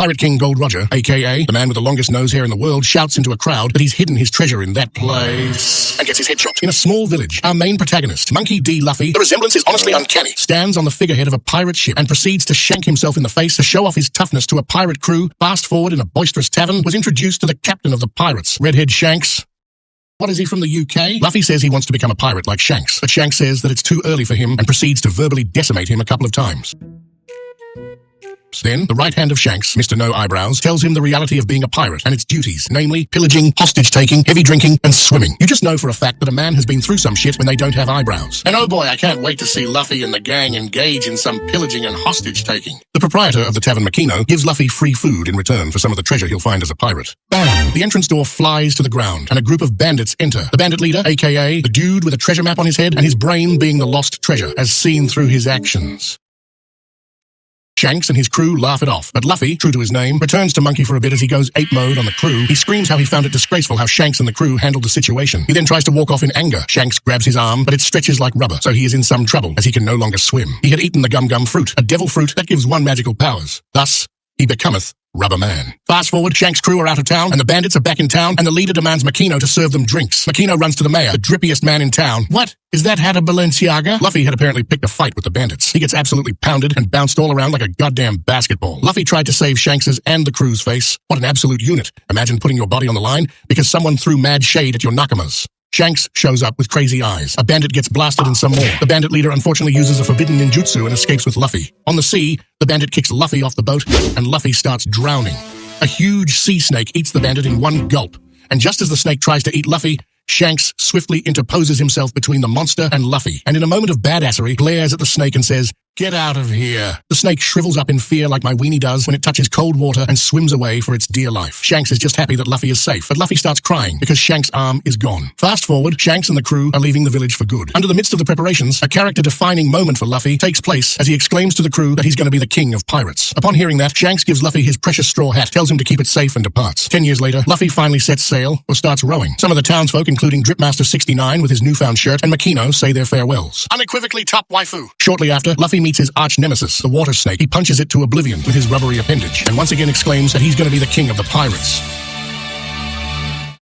Pirate King Gold Roger, aka the man with the longest nose hair in the world, shouts into a crowd that he's hidden his treasure in that place and gets his head chopped. In a small village, our main protagonist, Monkey D. Luffy, the resemblance is honestly uncanny, stands on the figurehead of a pirate ship and proceeds to shank himself in the face to show off his toughness to a pirate crew. Fast forward, in a boisterous tavern, was introduced to the captain of the pirates, Redhead Shanks. What is he, from the UK? Luffy says he wants to become a pirate like Shanks, but Shanks says that it's too early for him and proceeds to verbally decimate him a couple of times. Then, the right hand of Shanks, Mr. No Eyebrows, tells him the reality of being a pirate and its duties, namely pillaging, hostage-taking, heavy drinking, and swimming. You just know for a fact that a man has been through some shit when they don't have eyebrows. And oh boy, I can't wait to see Luffy and the gang engage in some pillaging and hostage-taking. The proprietor of the tavern, Makino, gives Luffy free food in return for some of the treasure he'll find as a pirate. Bam! The entrance door flies to the ground, and a group of bandits enter. The bandit leader, aka the dude with a treasure map on his head, and his brain being the lost treasure, as seen through his actions. Shanks and his crew laugh it off, but Luffy, true to his name, returns to Monkey for a bit as he goes ape mode on the crew. He screams how he found it disgraceful how Shanks and the crew handled the situation. He then tries to walk off in anger. Shanks grabs his arm, but it stretches like rubber, so he is in some trouble, as he can no longer swim. He had eaten the gum-gum fruit, a devil fruit that gives one magical powers. Thus, he becometh Rubber Man. Fast forward, Shanks' crew are out of town, and the bandits are back in town, and the leader demands Makino to serve them drinks. Makino runs to the mayor, the drippiest man in town. What? Is that Hatter Balenciaga? Luffy had apparently picked a fight with the bandits. He gets absolutely pounded and bounced all around like a goddamn basketball. Luffy tried to save Shanks's and the crew's face. What an absolute unit. Imagine putting your body on the line because someone threw mad shade at your nakamas. Shanks shows up with crazy eyes. A bandit gets blasted and some more. The bandit leader unfortunately uses a forbidden ninjutsu and escapes with Luffy. On the sea, the bandit kicks Luffy off the boat, and Luffy starts drowning. A huge sea snake eats the bandit in one gulp. And just as the snake tries to eat Luffy, Shanks swiftly interposes himself between the monster and Luffy, and in a moment of badassery, glares at the snake and says, "Get out of here." The snake shrivels up in fear like my weenie does when it touches cold water and swims away for its dear life. Shanks is just happy that Luffy is safe, but Luffy starts crying because Shanks' arm is gone. Fast forward, Shanks and the crew are leaving the village for good. Under the midst of the preparations, a character-defining moment for Luffy takes place as he exclaims to the crew that he's going to be the king of pirates. Upon hearing that, Shanks gives Luffy his precious straw hat, tells him to keep it safe, and departs. 10 years later, Luffy finally sets sail, or starts rowing. Some of the townsfolk, including Dripmaster 69 with his newfound shirt, and Makino, say their farewells. Unequivocally top waifu. Shortly after, Luffy meets his arch-nemesis, the water snake. He punches it to oblivion with his rubbery appendage, and once again exclaims that he's going to be the king of the pirates.